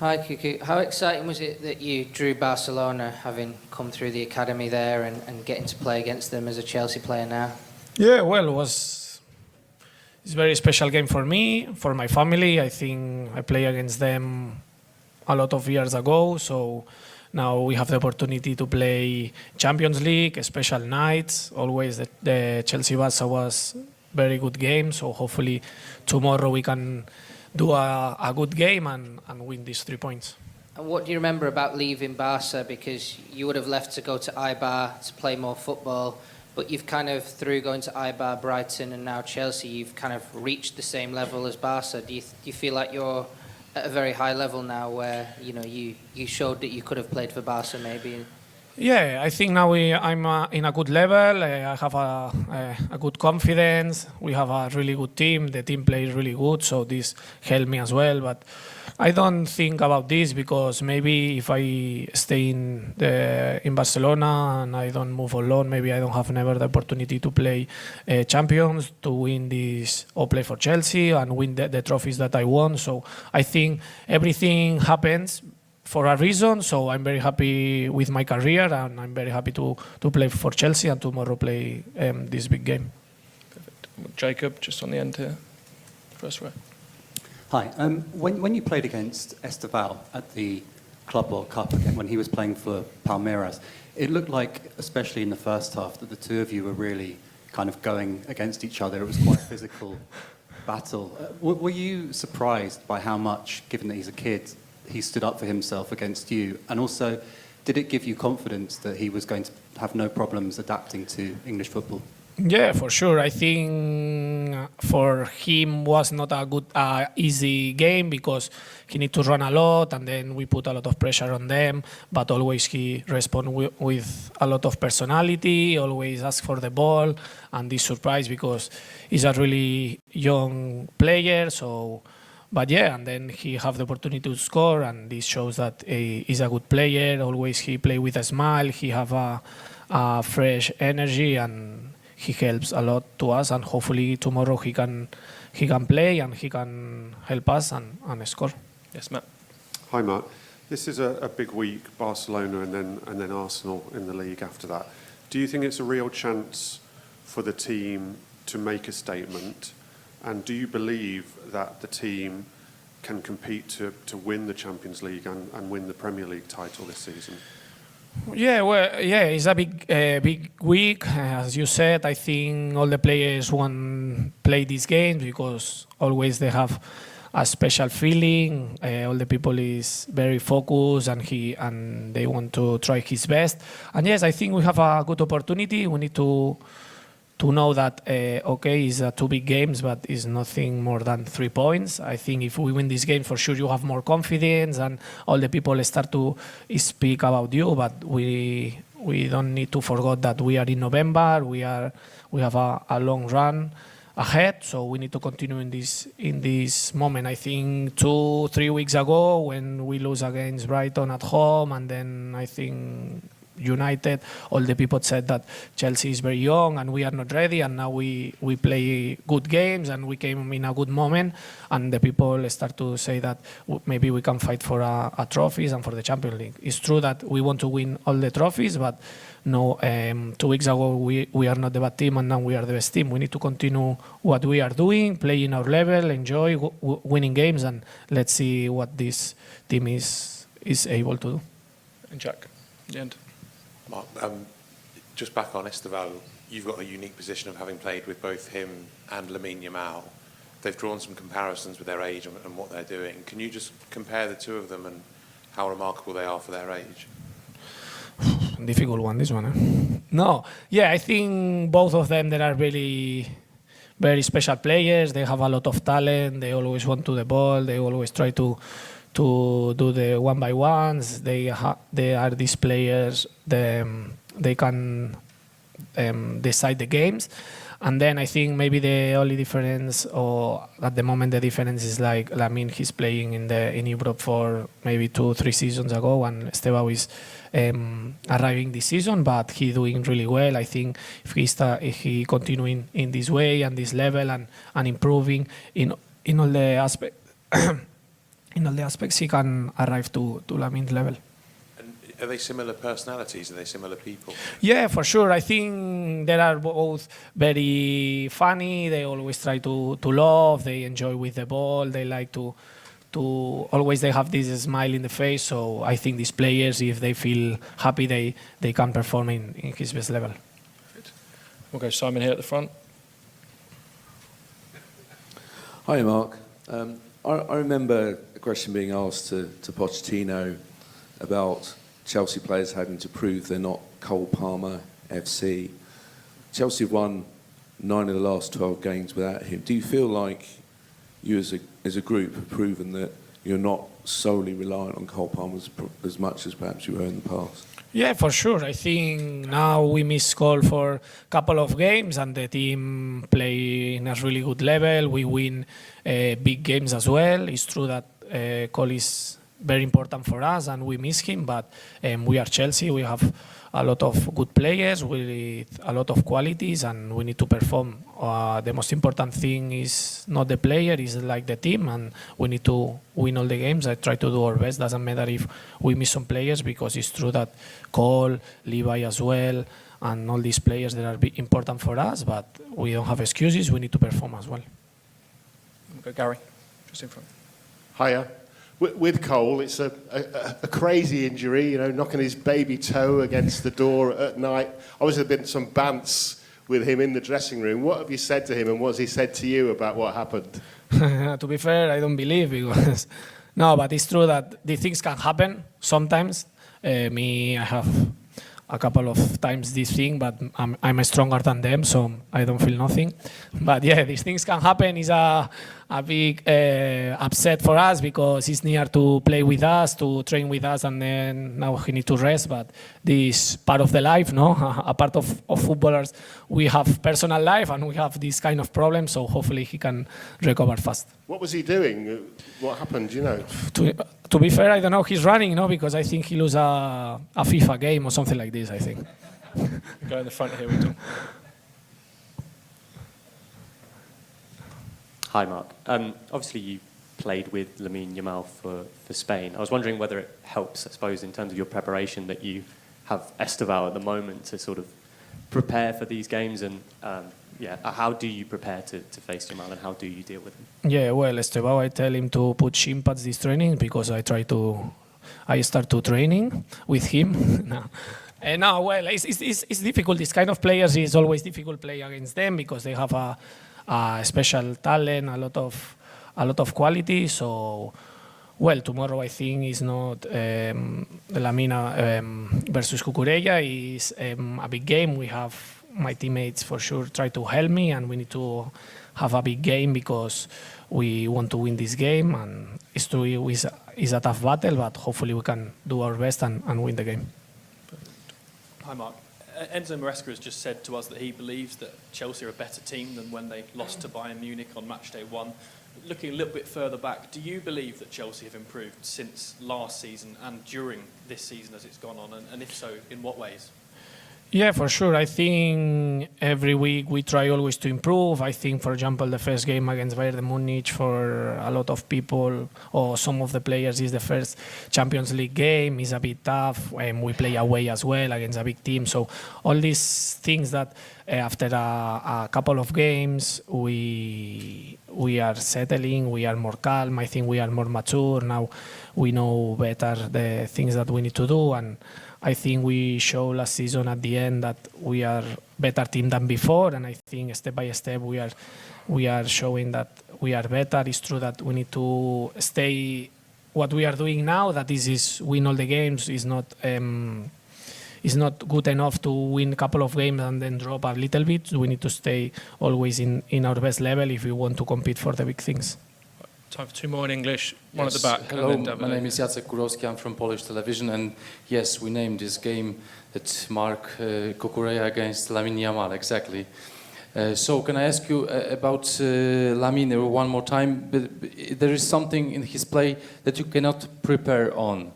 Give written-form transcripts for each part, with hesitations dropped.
Hi, Cucu. How exciting was it that you drew Barcelona, having come through the academy there and getting to play against them as a Chelsea player now? Yeah, well, it's a very special game for me, for my family. I think I played against them a lot of years ago, so now we have the opportunity to play Champions League, special nights. Always the Chelsea-Barça was very good game, so hopefully tomorrow we can do a good game and win these 3 points. And what do you remember about leaving Barca? Because you would have left to go to Eibar to play more football, but you've kind of, through going to Eibar, Brighton and now Chelsea, you've kind of reached the same level as Barca. Do you feel like you're at a very high level now where you showed that you could have played for Barca maybe? Yeah, I think now I'm in a good level. I have a good confidence. We have a really good team. The team plays really good, so this helped me as well. But I don't think about this because maybe if I stay in Barcelona and I don't move on loan, maybe I don't have never the opportunity to play Champions, to win this or play for Chelsea and win the trophies that I won. So I think everything happens for a reason, so I'm very happy with my career and I'm very happy to play for Chelsea and tomorrow play this big game. Perfect. Jacob, just on the end here, first row. Hi. When you played against Estevao at the Club World Cup again, when he was playing for Palmeiras, it looked like, especially in the first half, that the two of you were really kind of going against each other. It was quite a physical battle. Were you surprised by how much, given that he's a kid, he stood up for himself against you? And also, did it give you confidence that he was going to have no problems adapting to English football? Yeah, for sure. I think for him was not a good, easy game because he need to run a lot and then we put a lot of pressure on them. But always he respond with a lot of personality, always ask for the ball and this surprise because he's a really young player. So. But yeah, and then he have the opportunity to score, and this shows that he's a good player. Always he play with a smile. He have a fresh energy, and he helps a lot to us. And hopefully tomorrow he can play and he can help us and score. Yes, Matt. Hi, Mark. This is a big week, Barcelona and then Arsenal in the league after that. Do you think it's a real chance for the team to make a statement? And do you believe that the team can compete to win the Champions League and win the Premier League title this season? Yeah, well, yeah, it's a big week. As you said, I think all the players want to play these games because always they have a special feeling. All the people is very focused and they want to try his best. And yes, I think we have a good opportunity. We need to know that, okay, it's 2 big games, but it's nothing more than 3 points. I think if we win this game, for sure you have more confidence and all the people start to speak about you, but we don't need to forget that we are in November, we have a long run ahead, so we need to continue in this moment. I think 2-3 weeks ago when we lose against Brighton at home and then I think United, all the people said that Chelsea is very young and we are not ready, and now we play good games and we came in a good moment and the people start to say that maybe we can fight for a trophies and for the Champions League. It's true that we want to win all the trophies, but no, 2 weeks ago we are not the bad team and now we are the best team. We need to continue what we are doing, playing our level, enjoy winning games, and let's see what this team is able to do. And Jack, the end. Mark, just back on Estevao, you've got a unique position of having played with both him and Lamine Yamal. They've drawn some comparisons with their age and what they're doing. Can you just compare the two of them and how remarkable they are for their age? Difficult one, this one. Eh? No, yeah, I think both of them, they are really very special players. They have a lot of talent. They always want to the ball. They always try to do the one-by-ones. They are these players. They can decide the games. And then I think maybe the only difference, or at the moment the difference, is like Lamine, he's playing in Europe for maybe 2-3 seasons ago, and Estevao is arriving this season, but he's doing really well. I think if he continuing in this way and this level and improving in all the aspects in all the aspects he can arrive to Lamine's level. And are they similar personalities? Are they similar people? Yeah, for sure. I think they are both very funny. They always try to love. They enjoy with the ball. They like to always they have this smile in the face. So I think these players, if they feel happy, they can perform in his best level. We'll go Simon here at the front. Hi, Mark. I remember a question being asked to Pochettino about Chelsea players having to prove they're not Cole Palmer FC. Chelsea have won 9 of the last 12 games without him. Do you feel like you as a group have proven that you're not solely reliant on Cole Palmer as much as perhaps you were in the past? Yeah, for sure. I think now we miss Cole for a couple of games and the team play in a really good level. We win big games as well. It's true that Cole is very important for us and we miss him, but we are Chelsea. We have a lot of good players with a lot of qualities and we need to perform. The most important thing is not the player, it's like the team, and we need to win all the games. I try to do our best. Doesn't matter if we miss some players, because it's true that Cole, Levi as well, and all these players that are important for us, but we don't have excuses. We need to perform as well. We'll go Gary, just in front. Hiya. With Cole, it's a crazy injury, you know, knocking his baby toe against the door at night. Obviously, there have been some bants with him in the dressing room. What have you said to him, and what has he said to you about what happened? To be fair, I don't believe, because no, but it's true that these things can happen sometimes. I have a couple of times this thing, but I'm stronger than them, so I don't feel nothing. But yeah, these things can happen. It's a big upset for us, because he's near to play with us, to train with us, and then now he needs to rest. But this part of the life, no? A part of footballers, we have personal life and we have this kind of problem, so hopefully he can recover fast. What was he doing? What happened, do you know? To be fair, I don't know. He's running, no? Because I think he lose a FIFA game or something like this, I think. Go in the front here with Tom. Hi, Mark. Obviously, you played with Lamine Yamal for Spain. I was wondering whether it helps, I suppose, in terms of your preparation, that you have Estevao at the moment to sort of prepare for these games, and how do you prepare to face Yamal, and how do you deal with him? Yeah, well, Estevao, I tell him to put shin pads this training, because I start to training with him. No, well, it's difficult. This kind of players is always difficult to play against them, because they have a special talent, a lot of quality. So, well, tomorrow I think is not Lamine versus Cucurella. Is a big game. We have my teammates for sure try to help me, and we need to have a big game, because we want to win this game. And it's true, it's a tough battle, but hopefully we can do our best and win the game. Hi, Mark. Enzo Maresca has just said to us that he believes that Chelsea are a better team than when they lost to Bayern Munich on Matchday 1. Looking a little bit further back, do you believe that Chelsea have improved since last season and during this season as it's gone on? And if so, in what ways? Yeah, for sure. I think every week we try always to improve. I think, for example, the first game against Bayern Munich for a lot of people or some of the players is the first Champions League game. It's a bit tough, and we play away as well against a big team. So all these things that after a couple of games we are settling, we are more calm. I think we are more mature now. We know better the things that we need to do, and I think we showed last season at the end that we are better team than before, and I think step by step we are showing that we are better. It's true that we need to stay what we are doing now, that is win all the games, is not good enough to win a couple of games and then drop a little bit. We need to stay always in our best level if we want to compete for the big things. Time for two more in English, one at the back. Hello, my name is Jacek Kurowski, I'm from Polish television, and yes, we named this game that Marc Cucurella against Lamine Yamal, exactly. So can I ask you about Lamine one more time? There is something in his play that you cannot prepare on,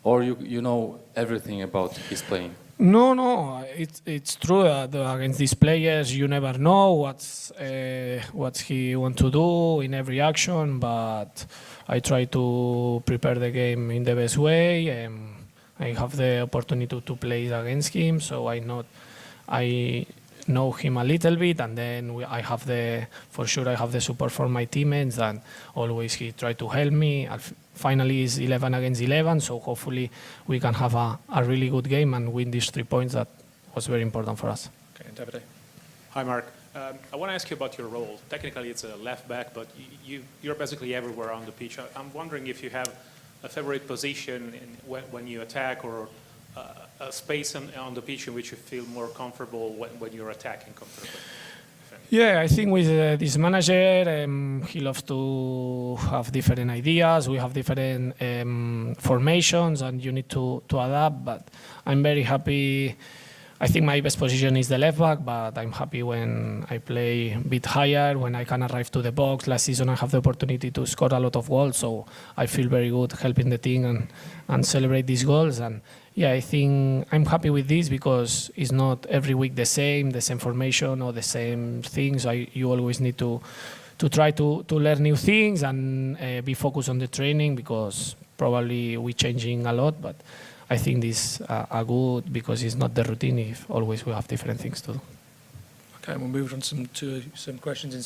or you know everything about his playing? No, it's true that against these players you never know what he want to do in every action, but I try to prepare the game in the best way. I have the opportunity to play against him, so I know him a little bit, and then I have the support from my teammates, and always he try to help me. Finally, it's 11 against 11, so hopefully we can have a really good game and win these 3 points. That was very important for us. Okay, and Davide. Hi, Marc. I want to ask you about your role. Technically, it's a left back, but you're basically everywhere on the pitch. I'm wondering if you have a favorite position when you attack, or a space on the pitch in which you feel more comfortable when you're attacking comfortably. Yeah, I think with this manager, he loves to have different ideas. We have different formations, and you need to adapt. But I'm very happy. I think my best position is the left back, but I'm happy when I play a bit higher, when I can arrive to the box. Last season I have the opportunity to score a lot of goals, so I feel very good helping the team and celebrate these goals. And yeah, I think I'm happy with this because it's not every week the same formation or the same things. You always need to try to learn new things and be focused on the training, because probably we're changing a lot, but I think this are good because it's not the routine if always we have different things to do. Okay, we'll move on to some questions in